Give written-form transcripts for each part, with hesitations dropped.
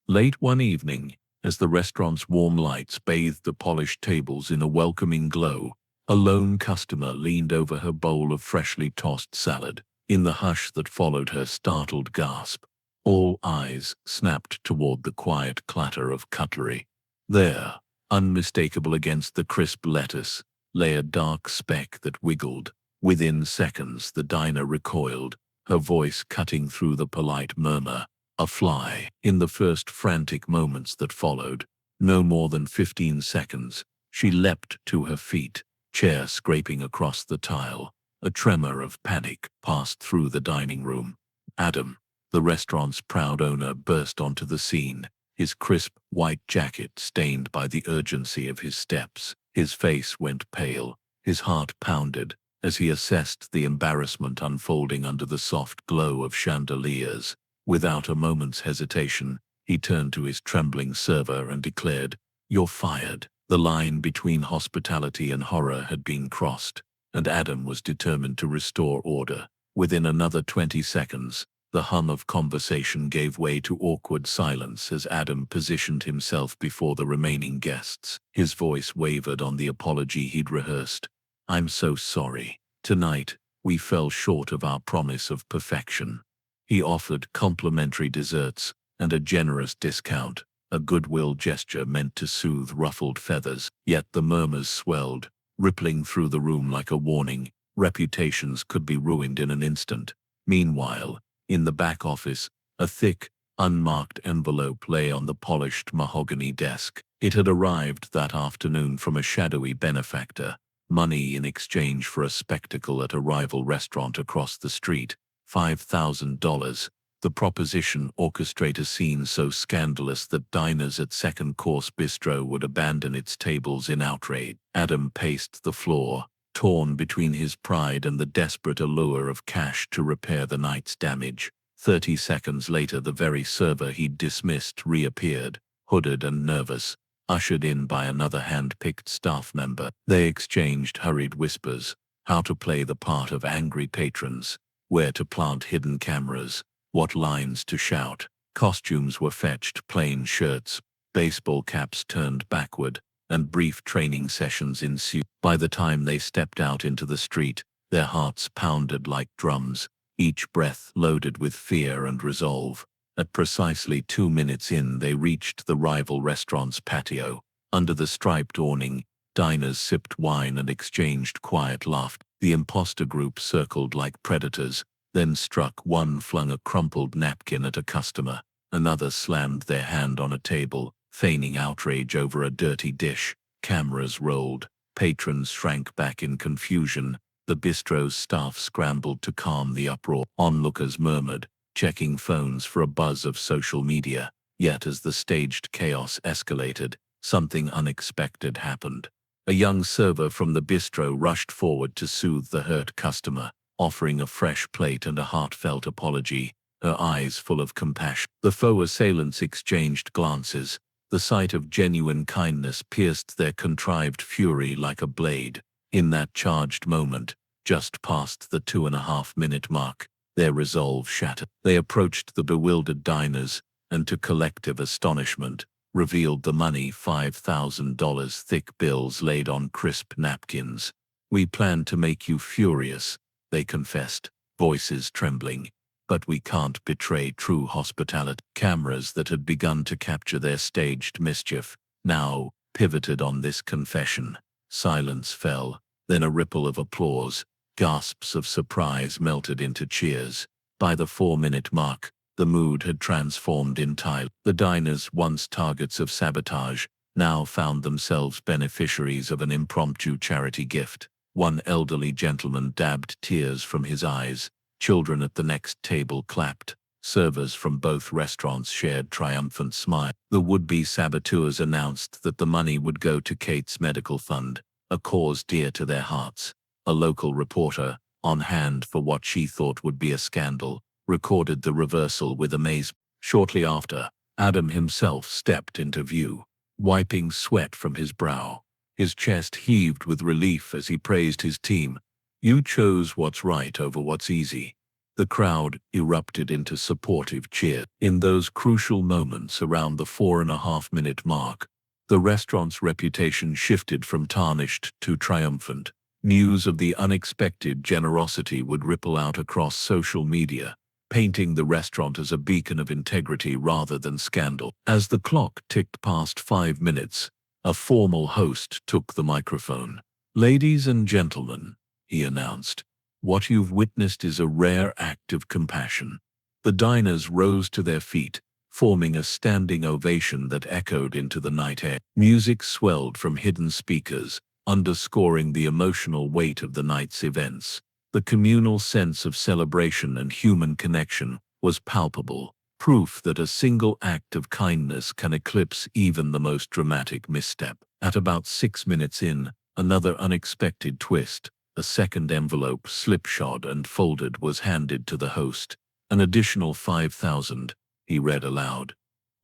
Late one evening, as the restaurant's warm lights bathed the polished tables in a welcoming glow, a lone customer leaned over her bowl of freshly tossed salad. In the hush that followed her startled gasp, all eyes snapped toward the quiet clatter of cutlery. There, unmistakable against the crisp lettuce, lay a dark speck that wiggled. Within seconds, the diner recoiled, her voice cutting through the polite murmur. A fly. In the first frantic moments that followed, no more than 15 seconds, she leapt to her feet, chair scraping across the tile. A tremor of panic passed through the dining room. Adam, the restaurant's proud owner, burst onto the scene, his crisp white jacket stained by the urgency of his steps. His face went pale, his heart pounded, as he assessed the embarrassment unfolding under the soft glow of chandeliers. Without a moment's hesitation, he turned to his trembling server and declared, "You're fired." The line between hospitality and horror had been crossed, and Adam was determined to restore order. Within another 20 seconds, the hum of conversation gave way to awkward silence as Adam positioned himself before the remaining guests. His voice wavered on the apology he'd rehearsed. "I'm so sorry. Tonight, we fell short of our promise of perfection." He offered complimentary desserts and a generous discount, a goodwill gesture meant to soothe ruffled feathers. Yet the murmurs swelled, rippling through the room like a warning. Reputations could be ruined in an instant. Meanwhile, in the back office, a thick, unmarked envelope lay on the polished mahogany desk. It had arrived that afternoon from a shadowy benefactor, money in exchange for a spectacle at a rival restaurant across the street. $5,000. The proposition orchestrate a scene so scandalous that diners at Second Course Bistro would abandon its tables in outrage. Adam paced the floor, torn between his pride and the desperate allure of cash to repair the night's damage. 30 seconds later, the very server he'd dismissed reappeared, hooded and nervous, ushered in by another hand-picked staff member. They exchanged hurried whispers, how to play the part of angry patrons, where to plant hidden cameras, what lines to shout. Costumes were fetched, plain shirts, baseball caps turned backward, and brief training sessions ensued. By the time they stepped out into the street, their hearts pounded like drums, each breath loaded with fear and resolve. At precisely 2 minutes in, they reached the rival restaurant's patio. Under the striped awning, diners sipped wine and exchanged quiet laughter. The imposter group circled like predators, then struck. One flung a crumpled napkin at a customer, another slammed their hand on a table, feigning outrage over a dirty dish. Cameras rolled, patrons shrank back in confusion, the bistro's staff scrambled to calm the uproar. Onlookers murmured, checking phones for a buzz of social media. Yet as the staged chaos escalated, something unexpected happened. A young server from the bistro rushed forward to soothe the hurt customer, offering a fresh plate and a heartfelt apology, her eyes full of compassion. The faux assailants exchanged glances. The sight of genuine kindness pierced their contrived fury like a blade. In that charged moment, just past the 2.5-minute mark, their resolve shattered. They approached the bewildered diners, and to collective astonishment, revealed the money, $5,000 thick bills laid on crisp napkins. "We planned to make you furious," they confessed, voices trembling. "But we can't betray true hospitality." Cameras that had begun to capture their staged mischief now pivoted on this confession. Silence fell, then a ripple of applause. Gasps of surprise melted into cheers. By the 4-minute mark, the mood had transformed entirely. The diners, once targets of sabotage, now found themselves beneficiaries of an impromptu charity gift. One elderly gentleman dabbed tears from his eyes. Children at the next table clapped. Servers from both restaurants shared triumphant smiles. The would-be saboteurs announced that the money would go to Kate's medical fund, a cause dear to their hearts. A local reporter, on hand for what she thought would be a scandal, recorded the reversal with amazement. Shortly after, Adam himself stepped into view, wiping sweat from his brow. His chest heaved with relief as he praised his team. "You chose what's right over what's easy." The crowd erupted into supportive cheer. In those crucial moments around the 4.5-minute mark, the restaurant's reputation shifted from tarnished to triumphant. News of the unexpected generosity would ripple out across social media, painting the restaurant as a beacon of integrity rather than scandal. As the clock ticked past 5 minutes, a formal host took the microphone. "Ladies and gentlemen," he announced, "what you've witnessed is a rare act of compassion." The diners rose to their feet, forming a standing ovation that echoed into the night air. Music swelled from hidden speakers, underscoring the emotional weight of the night's events. The communal sense of celebration and human connection was palpable, proof that a single act of kindness can eclipse even the most dramatic misstep. At about 6 minutes in, another unexpected twist. A second envelope, slipshod and folded, was handed to the host. "An additional 5,000, he read aloud.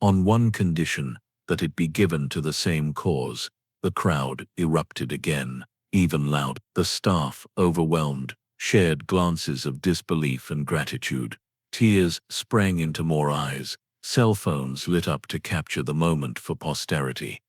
"On one condition, that it be given to the same cause." The crowd erupted again, even louder. The staff, overwhelmed, shared glances of disbelief and gratitude. Tears sprang into more eyes. Cell phones lit up to capture the moment for posterity.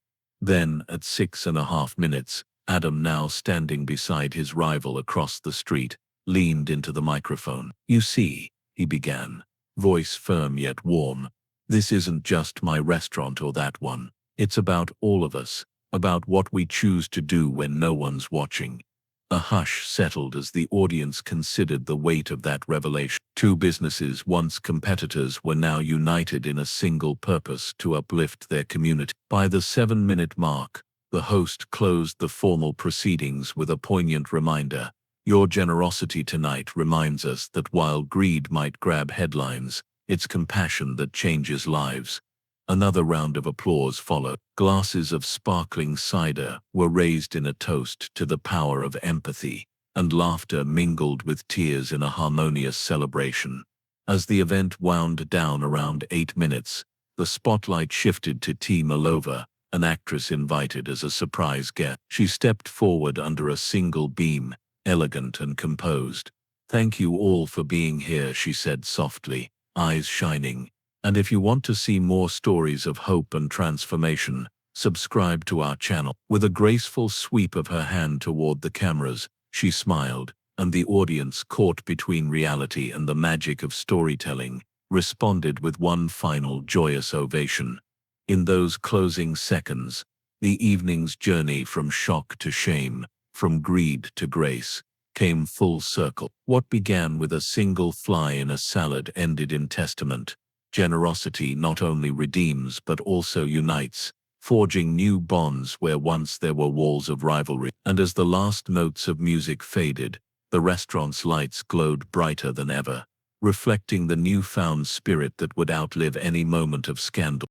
Then, at 6.5 minutes, Adam, now standing beside his rival across the street, leaned into the microphone. "You see," he began, voice firm yet warm, "this isn't just my restaurant or that one. It's about all of us, about what we choose to do when no one's watching." A hush settled as the audience considered the weight of that revelation. Two businesses, once competitors, were now united in a single purpose: to uplift their community. By the 7-minute mark, the host closed the formal proceedings with a poignant reminder. "Your generosity tonight reminds us that while greed might grab headlines, it's compassion that changes lives." Another round of applause followed. Glasses of sparkling cider were raised in a toast to the power of empathy, and laughter mingled with tears in a harmonious celebration. As the event wound down around 8 minutes, the spotlight shifted to T. Malova, an actress invited as a surprise guest. She stepped forward under a single beam, elegant and composed. "Thank you all for being here," she said softly, eyes shining. "And if you want to see more stories of hope and transformation, subscribe to our channel." With a graceful sweep of her hand toward the cameras, she smiled, and the audience, caught between reality and the magic of storytelling, responded with one final joyous ovation. In those closing seconds, the evening's journey from shock to shame, from greed to grace, came full circle. What began with a single fly in a salad ended in testament. Generosity not only redeems but also unites, forging new bonds where once there were walls of rivalry. And as the last notes of music faded, the restaurant's lights glowed brighter than ever, reflecting the newfound spirit that would outlive any moment of scandal.